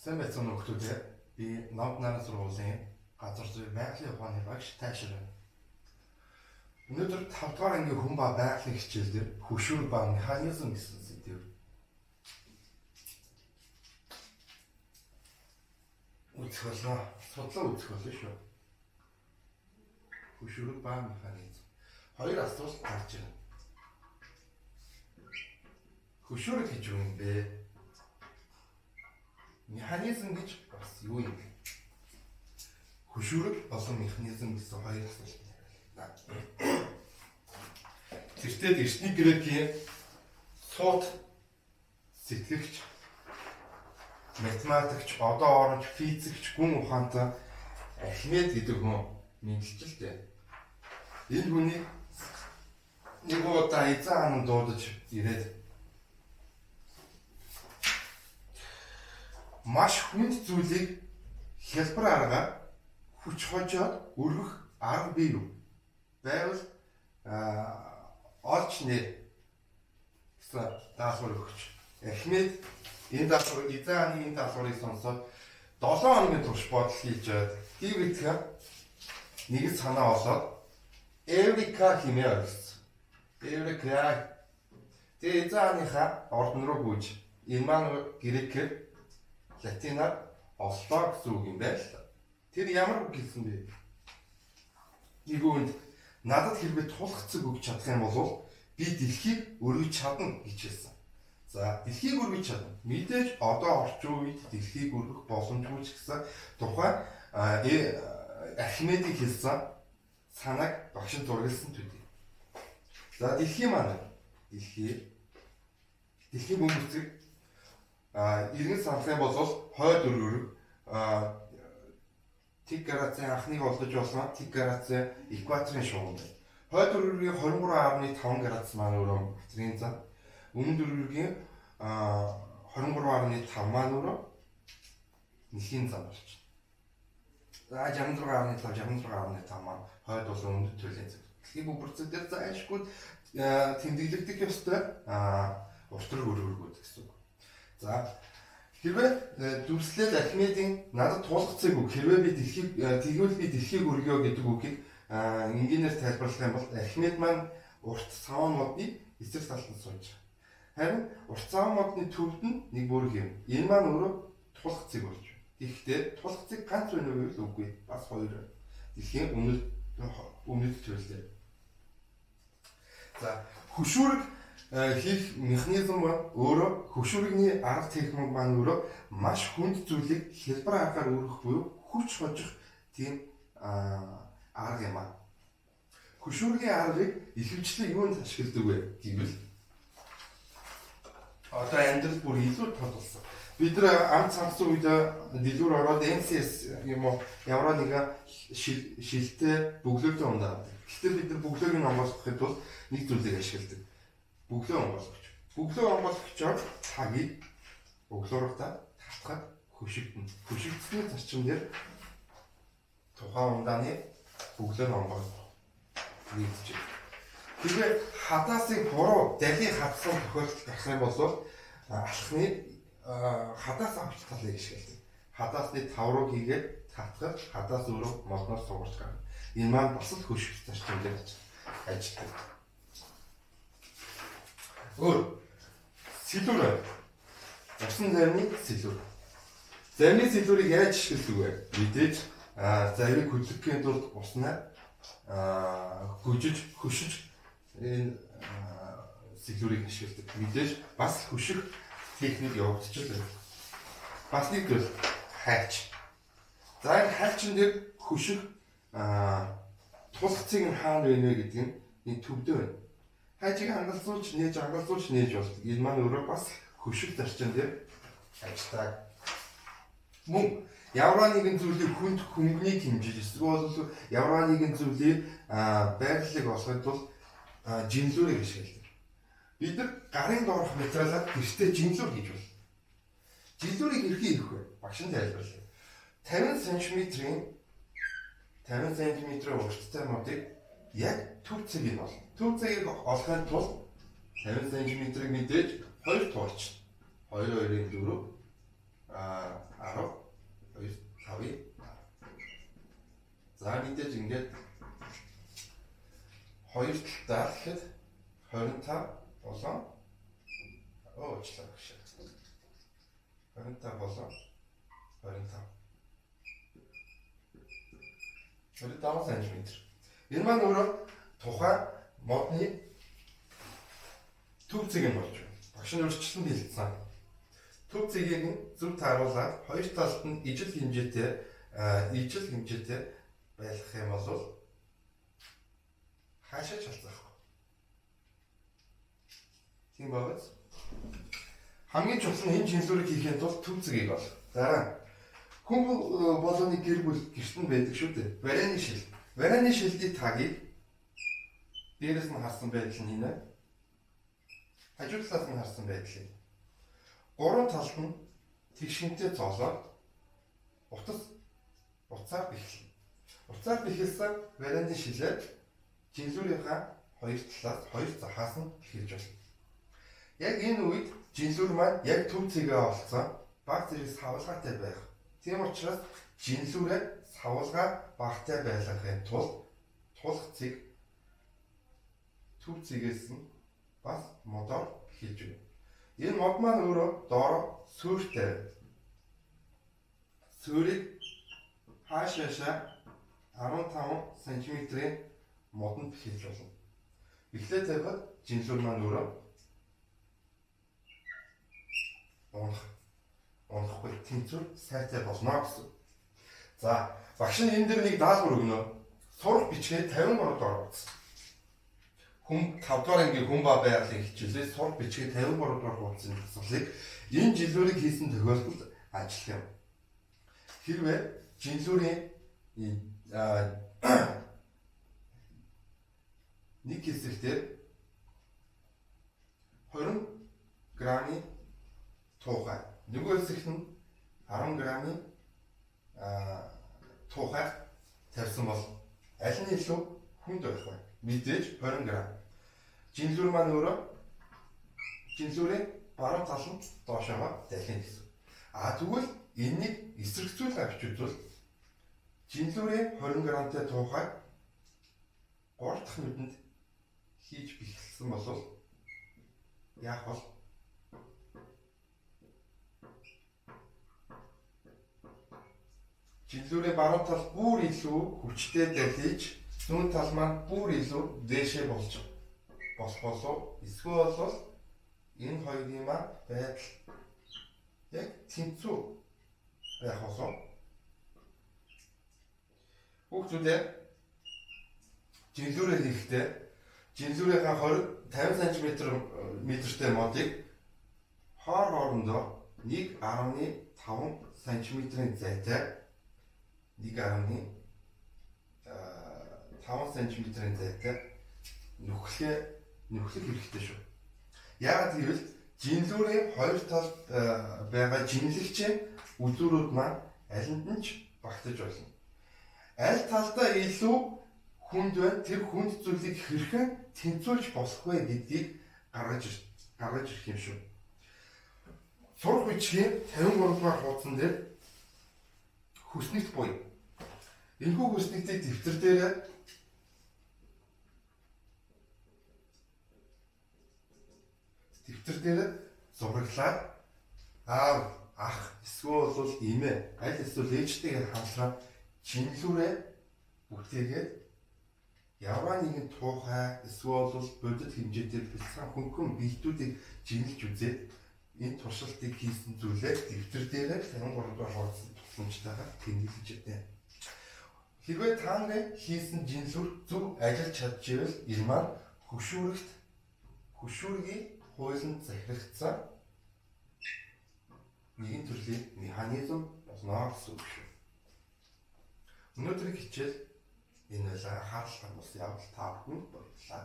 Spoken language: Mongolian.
Сайн байцгаана уу хүмүүстээ. Би Намд нарийн сургуулийн газар зүй байгалийн ухааны багш Тайшир байна. Өнөөдөр 5 дугаар ангийн хүн ба байгалийн хичээл дээр хөшүүр ба механизм гэсэн сэдвээр үзэх болно. Судлаа үзэх болно шүү. Хөшүүр ба механизм. Хоёр асуулт гарч ирнэ. Хөшүүр гэж юу юм бэ? Механизм гэж бас юу юм бэ? Хөшүүрэг болон механизм гэсэн хоёр асуулт байна. Тэртээ эртний грекийн сууд сэтгэгч, математикч, одоо оронч физикч, гүн ухаантай Архимед гэдэг хүн мэдлэлтэй. Энэ хүний нэг удаа эзэн хаан дуудаж ирээд маш хүнд зүйлийг хялбар аргаар хүч хожоод өргөх арга бий юу? Байвал олж нэ гэсэн даалгавар өгч. Архимед энэ даалгавар эзэн хааны энэ даалгаврыг сонсоод 7 хоногийн турш бодол хийж аваад тиймэрхүү нэг санаа болоод Эврика хэмээн ойлгосон. Эврика. Тэгээ эзэн хааныхаа ордон руу гүйж энэ маань грекээр латинаар оллоо гэсэн үг юм байл. Тэр ямар үг хэлсэн бэ? Нэгүнд надад хэрвээ тулах цэг өгч чадах юм бол би дэлхийг өргөж чадна гэж хэлсэн. За дэлхийг өргөж чадна. Мэдээж одоо орчин үед дэлхийг өргөх боломжгүй ч гэсэн тухайн Архимедийг хэлсэн санааг багш зургалсан төдий. За дэлхий маань дэлхийн бөмбөрцөг иргэн санах юм бол хойд өргөрөг Тэг градусын анхныг олдож болно. Тэг градусын экваторын шугам байна. Хойд өргөргийн 23.5 градус маань өөрөө экваторын зам. Өмнөд өргөргийн 23.5 маань өөрөө нэхийн зам болж байна. За 66.5 маань хойд болон өмнөд төрлийн зам. Дэлхийн бөмбөрцөг дээр зайлшгүй тэмдэглэгдэх ёстой уртраг өргөргүүд гэсэн үг. За хэрвээ дүрслэл Архимедийн надад тулах цэг үг хэрвээ би дэлхийг өргөё гэдэг үгийг энгийнээр тайлбарлах юм бол Архимед маань урт саван модны эсрэг талд нь сууж байгаа. Харин урт саван модны төвд нь нэг бүрэг юм. Энэ маань өөрөө тулах цэг болж байна. Гэхдээ тулах цэг ганц байна уу гэвэл үгүй. Бас хоёр байна. Дэлхийн өмнөд төрлөө. За хөшүүрэг хийх механизм маань өөрөө хөшүүрэгний арга техник маань өөрөө маш хүнд зүйлийг хялбар аргаар өргөх буюу хүч хожих тийм арга юм аа. Хөшүүргийн аргыг ихэвчлэн юунд ашигладаг вэ гэвэл одоо амьдрал бүр илүү тодорхойлсон. Бид нар амт цамцсан үед дэлгүүр ороод MCS юм уу ямар нэгэн шилтэй бөглөөтэй ундаа. Гэхдээ бид нар бөглөөг нь онгойлгохын тулд нэг зүйлийг ашигладаг. Бөглөө онгойлгоч. Бөглөө онгойлгочоор цагийг бөглөөрөө татахад хөшигдэнэ. Хөшигдсэний зарчим дээр тухайн ундааны бөглөө нь онгойлгох нэгдэж байна. Тэгээд хадаасыг буруу далийг хатсан тохиолдол гарах юм бол алхны хадаас авч талыг ашигладаг. Хадаасны тав руу хийгээд татахад хадаас өөрөө модноос сугарч гарна. Энэ маань бас л хөшигдөх зарчим дээр ажилладаг. Сэлүүр. Усан зарны сэлүүр. Зарны сэлүүрийг яаж ашиглах вэ? Мэдээж зарийг хөдлөхийн тулд уснаа хөшиж энэ сэлүүрийг ашигладаг. Мэдээж бас хөших техник явагдчихлаа. Бас нэг зүйл хайч. За энэ хайчин дээр хөших тулах цэг нь хаана байна вэ гэдэг нь энэ төвдөө байна. Хайчийг ангалзуулж нээж болдог. Энэ маань өөрөө бас хөшиг зарчим дээр ажилладаг. Мөн ямар нэгэн зүйлийг хүнд хөнгөнийг хэмжиж эсвэл ямар нэгэн зүйлийг байрлалыг олохын тулд жинлүүрийг ашигладаг. Бид нар гарын доорх материалаар гэртээ жинлүүр хийж байна. Жинлүүрийг хэрхэн хийх вэ? Багш нь тайлбарлая. 50 см урттай модыг яг төв цэгийг болно. Төв цэгийг олохын тулд 50 см-ийг мэдээж 2 туурч. 2 2-ын 4 10 За мэдээж ингээд хоёр талдаа гэхэд 25 болон уучлаа гэж. 25 болон 25. 25 см. Энэ маань өөрөө тухайн модны төв зэг нь болж байна. Багш нь өөрчлөлтөнд хэлсэн. Төв зэгийг нь зөв тааруулаад хоёр талд нь ижил хэмжээтэй байх юм бол хаашаа ч алзаахгүй. Тийм байгаас хамгийн чухал нь энэ жинлүүрийг хийхэд тулд төв зэгийг бол дараа хүн болгоны гэр бүл гэрт нь байдаг шүү дээ. Варяны шил. Варяны шилдийн тагийг дээрээс нь харсан байдал нь хийнэ. Хажуу талаас нь харсан байдлыг. Гурван талд нь тэгшинтэй зоолоод уцаар бэхлэн. Уцаар бэхэлсэн варяны шилээ жинлүүрийнхаа хоёр талаас хоёр захаас нь бэхэлж байна. Яг энэ үед жинлүүр маань яг төв зэгээ олцсон баг зэрэг савлгаатай байх. Тийм учраас жинлүүрээ савлгаа багтай байлгахын тулд тулах зэг төв зэгээс нь бас модоор бэхэлж байна. Энэ мод маань өөрөө доор суурьтай. Суурийг хаашаашаа 15 см-ийн модонд бэхэлж болно. Эхлээд тавихад жинлүүр маань өөрөө унахгүй тэнцвэр сайтай болно гэсэн. За, багш нь энэ дээр нэг даалгавар өгнө. Сурах бичгээ 53 дугаар болсон. Хүн 5 дугаар ангийн хүн ба байгалийн хичээлээ сурах бичгээ 53 дугаар хуудасны тасгалыг энэ жилүүрийг хийсэн тохиолдолд ажиллах юм. Хэрвээ жилүүрийн нэг хэсэгтээ 20 грамын туухай, нөгөө хэсэгт нь 10 грамын туухай тавьсан бол аль нь илүү хүнд байх вэ? Мэдээж 20 грамм. Жинлүүр маань өөрөө жинлүүрийн баруун тал нь доошоо дахин гэсэн. Тэгвэл энэнийг эсрэгцүүл авч үзвэл жинлүүрийн 20 грамтай туухай 3 дахь нүдэнд хийж бэхэлсэн бол яах вэ? Жинлүүрийн баруун тал бүр илүү хүчтэй дахиж зүүн тал маань бүр илүү дээшээ болж болох болов. Эсвэл бол энэ хоёрын маань байдал яг тэнцүү байх болов. Хүүхдүүдээ жинлүүрээ хийхдээ жинлүүрийнхаа 50 см-тэй модыг хоорондоо 1.5 см-ийн зайтай 1.5 см-ийн зайтай нөхлөх хэрэгтэй шүү. Яагаад гэвэл жинлүүрийн хоёр талд байгаа жинлэгчийн үзүүрүүд маань алинд нь ч багтаж болно. Аль талдаа илүү хүнд байна, тэр хүнд зүйлийг хэрхэн тэнцвүүлж болох вэ гэдгийг гаргаж ирэх юм шүү. Сурах бичгийн 53 дугаар хуудсан дээр хүснэгт буй. Энэхүү хүснэгтийг дэвтэр дээр зураглаад аав, ах, эсвэл бол эмээ, аль эсвэл ээжтэйгээ хамтран жинлүүрээ бүтээгээд ямар нэгэн туухай эсвэл бол бодит хэмжээтэй бэлтгэн хөнгөн бэлтүүдийг жинэлж үзээд энэ туршилтыг хийсэн зүйлээ дэвтэр дээр 53 дугаар хуудасанд тусламжтайгаар тэмдэглэж байна. Хэрвээ та нарын хийсэн жинлүүр зөв ажиллаж чадчихвэл энэ маань хөшүүргийн хуулинд захирагдсан нэгэн төрлийн механизм болно гэсэн үг шүү. Өнөөдрийн хичээл энэ байлаа. Анхаарал хандуулсан явдал та бүхэнд баярлалаа.